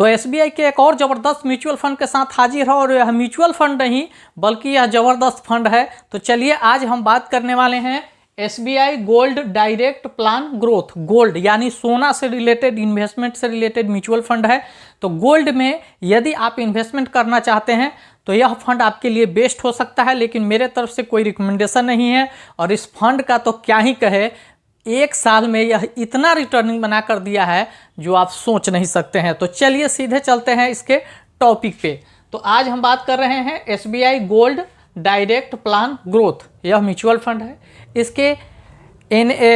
तो एसबीआई के एक और ज़बरदस्त म्यूचुअल फंड के साथ हाजिर है, और यह म्यूचुअल फंड नहीं बल्कि यह ज़बरदस्त फंड है। तो चलिए आज हम बात करने वाले हैं SBI gold direct plan growth. Gold यानी सोना से रिलेटेड, इन्वेस्टमेंट से रिलेटेड म्यूचुअल फंड है। तो गोल्ड में यदि आप इन्वेस्टमेंट करना चाहते हैं तो यह फंड आपके लिए बेस्ट हो सकता है, लेकिन मेरे तरफ से कोई रिकमेंडेशन नहीं है। और इस फंड का तो क्या ही कहे, एक साल में यह इतना रिटर्निंग बना कर दिया है जो आप सोच नहीं सकते हैं। तो चलिए सीधे चलते हैं इसके टॉपिक पे। तो आज हम बात कर रहे हैं SBI gold direct plan growth. यह म्यूचुअल फंड है। इसके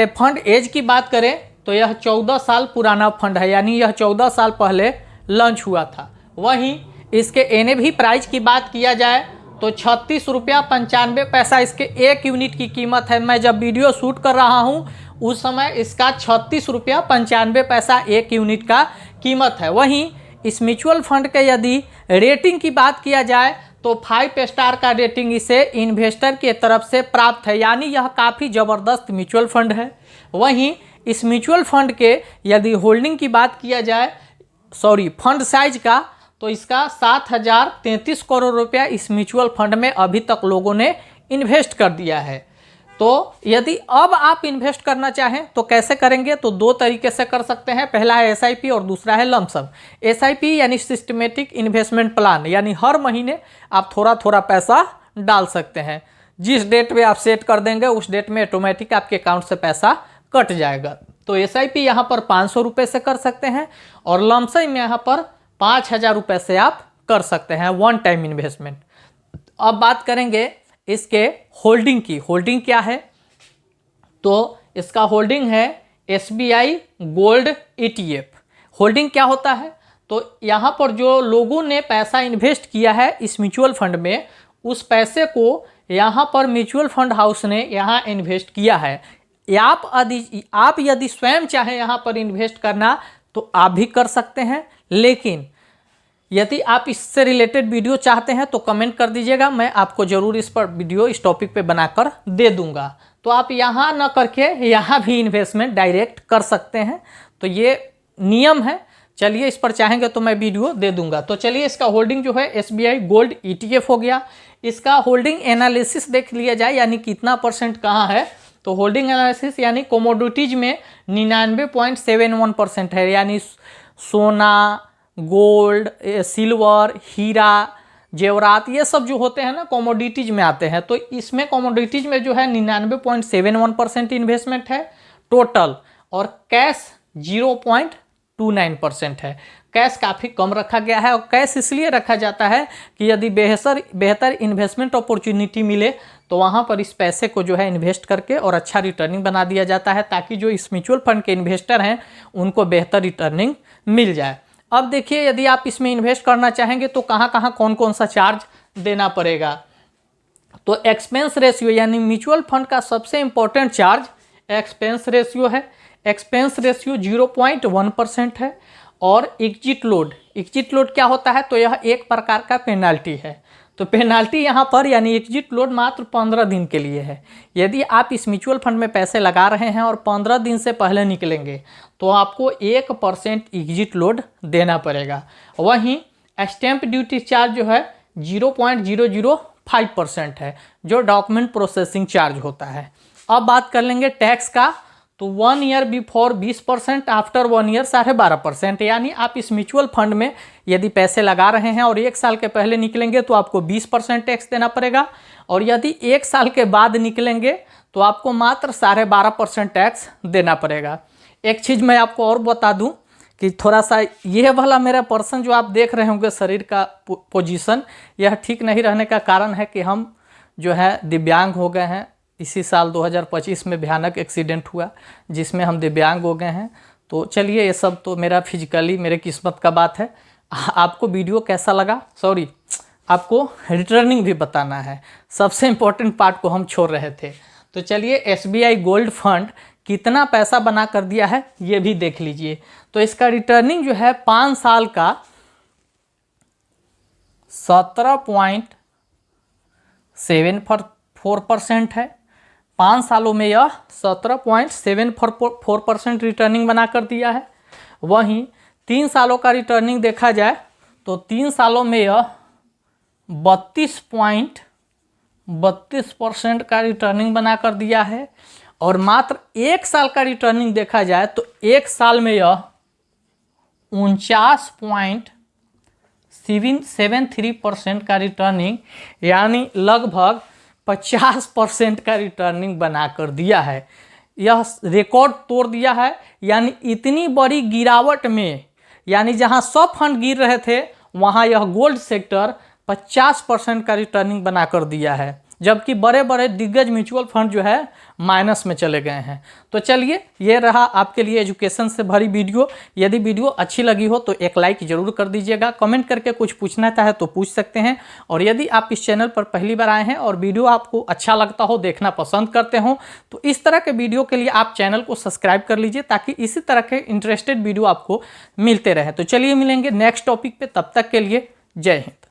फंड एज की बात करें तो यह 14 साल पुराना फंड है, यानी यह 14 साल पहले लॉन्च हुआ था। वहीं इसके एनएवी प्राइस की बात किया जाए तो 36 रुपया 95 पैसा इसके एक यूनिट की कीमत है। मैं जब वीडियो शूट कर रहा हूँ उस समय इसका 36 रुपया 95 पैसा एक यूनिट का कीमत है। वहीं इस म्यूचुअल फंड के यदि रेटिंग की बात किया जाए तो 5 स्टार का रेटिंग इसे इन्वेस्टर की तरफ से प्राप्त है, यानी यह काफ़ी ज़बरदस्त म्यूचुअल फंड है। वहीं इस म्यूचुअल फंड के यदि होल्डिंग की बात किया जाए, फंड साइज का, तो इसका 7033 करोड़ रुपया इस म्यूचुअल फंड में अभी तक लोगों ने इन्वेस्ट कर दिया है। तो यदि अब आप इन्वेस्ट करना चाहें तो कैसे करेंगे, तो दो तरीके से कर सकते हैं। पहला है एसआईपी और दूसरा है लमसम। एसआईपी यानी सिस्टमेटिक इन्वेस्टमेंट प्लान, यानी हर महीने आप थोड़ा थोड़ा पैसा डाल सकते हैं। जिस डेट में आप सेट कर देंगे उस डेट में ऑटोमेटिक आपके अकाउंट से पैसा कट जाएगा। तो एसआईपी यहाँ पर 500 रुपये से कर सकते हैं, और लमसम यहाँ पर 5000 रुपये से आप कर सकते हैं, वन टाइम इन्वेस्टमेंट। अब बात करेंगे इसके होल्डिंग की। होल्डिंग क्या है, तो इसका होल्डिंग है एसबीआई गोल्ड ईटीएफ। होल्डिंग क्या होता है, तो यहाँ पर जो लोगों ने पैसा इन्वेस्ट किया है इस म्यूचुअल फंड में, उस पैसे को यहाँ पर म्यूचुअल फंड हाउस ने यहाँ इन्वेस्ट किया है। आप यदि स्वयं चाहें यहाँ पर इन्वेस्ट करना तो आप भी कर सकते हैं, लेकिन यदि आप इससे रिलेटेड वीडियो चाहते हैं तो कमेंट कर दीजिएगा, मैं आपको ज़रूर इस पर वीडियो इस टॉपिक पे बनाकर दे दूंगा। तो आप यहाँ न करके यहाँ भी इन्वेस्टमेंट डायरेक्ट कर सकते हैं, तो ये नियम है। चलिए इस पर चाहेंगे तो मैं वीडियो दे दूंगा। तो चलिए इसका होल्डिंग जो है एसबीआई गोल्ड ईटीएफ हो गया। इसका होल्डिंग एनालिसिस देख लिया जाए, यानी कितना परसेंट कहाँ है। तो होल्डिंग एनालिसिस यानी कोमोडिटीज में 99.71% है, यानी सोना, गोल्ड, सिल्वर, हीरा, जेवरात, ये सब जो होते हैं ना कमोडिटीज में आते हैं। तो इसमें कमोडिटीज में जो है 99.71% इन्वेस्टमेंट है टोटल, और कैश 0.29% है। कैश काफ़ी कम रखा गया है, और कैश इसलिए रखा जाता है कि यदि बेहतर इन्वेस्टमेंट अपॉर्चुनिटी मिले तो वहाँ पर इस पैसे को जो है इन्वेस्ट करके और अच्छा रिटर्निंग बना दिया जाता है, ताकि जो इस म्यूचुअल फंड के इन्वेस्टर हैं उनको बेहतर रिटर्निंग मिल जाए। अब देखिए यदि आप इसमें इन्वेस्ट करना चाहेंगे तो कहाँ कौन सा चार्ज देना पड़ेगा। तो एक्सपेंस रेशियो, यानी म्यूचुअल फंड का सबसे इम्पोर्टेंट चार्ज एक्सपेंस रेशियो है। एक्सपेंस रेशियो 0.1% है। और एग्जिट लोड क्या होता है, तो यह एक प्रकार का पेनाल्टी है। तो पेनाल्टी यहाँ पर यानी एग्जिट लोड मात्र 15 दिन के लिए है। यदि आप इस म्यूचुअल फंड में पैसे लगा रहे हैं और 15 दिन से पहले निकलेंगे तो आपको 1% एग्जिट लोड देना पड़ेगा। वहीं स्टैंप ड्यूटी चार्ज जो है 0.005% है, जो डॉक्यूमेंट प्रोसेसिंग चार्ज होता है। अब बात कर लेंगे टैक्स का। तो 1 ईयर बिफोर 20%, आफ्टर 1 ईयर 12.5%, यानी आप इस म्यूचुअल फंड में यदि पैसे लगा रहे हैं और 1 साल के पहले निकलेंगे तो आपको 20% टैक्स देना पड़ेगा, और यदि 1 साल के बाद निकलेंगे तो आपको मात्र 12.5% टैक्स देना पड़ेगा। एक चीज़ मैं आपको और बता दूं कि थोड़ा सा यह वाला मेरा पर्सन जो आप देख रहे होंगे शरीर का पोजीशन, यह ठीक नहीं रहने का कारण है कि हम जो है दिव्यांग हो गए हैं। इसी साल 2025 में भयानक एक्सीडेंट हुआ जिसमें हम दिव्यांग हो गए हैं। तो चलिए ये सब तो मेरा फिजिकली मेरे किस्मत का बात है। आपको वीडियो कैसा लगा, आपको रिटर्निंग भी बताना है, सबसे इम्पोर्टेंट पार्ट को हम छोड़ रहे थे। तो चलिए एसबीआई गोल्ड फंड कितना पैसा बना कर दिया है ये भी देख लीजिए। तो इसका रिटर्निंग जो है 5 साल का 17.74% है। 5 सालों में यह 17.74% रिटर्निंग बना कर दिया है। वहीं 3 सालों का रिटर्निंग देखा जाए तो 3 सालों में यह 32.32% का रिटर्निंग बना कर दिया है। और मात्र 1 साल का रिटर्निंग देखा जाए तो 1 साल में यह 49.73% का रिटर्निंग, यानी लगभग 50% का रिटर्निंग बना कर दिया है। यह रिकॉर्ड तोड़ दिया है। यानी इतनी बड़ी गिरावट में, यानी जहां सब फंड गिर रहे थे वहां यह गोल्ड सेक्टर 50% का रिटर्निंग बना कर दिया है, जबकि बड़े बड़े दिग्गज म्यूचुअल फंड जो है माइनस में चले गए हैं। तो चलिए, ये रहा आपके लिए एजुकेशन से भरी वीडियो। यदि वीडियो अच्छी लगी हो तो एक लाइक जरूर कर दीजिएगा। कमेंट करके कुछ पूछना चाहे तो पूछ सकते हैं। और यदि आप इस चैनल पर पहली बार आए हैं और वीडियो आपको अच्छा लगता हो, देखना पसंद करते हो, तो इस तरह के वीडियो के लिए आप चैनल को सब्सक्राइब कर लीजिए, ताकि इसी तरह के इंटरेस्टेड वीडियो आपको मिलते रहे। तो चलिए मिलेंगे नेक्स्ट टॉपिक पे, तब तक के लिए जय हिंद।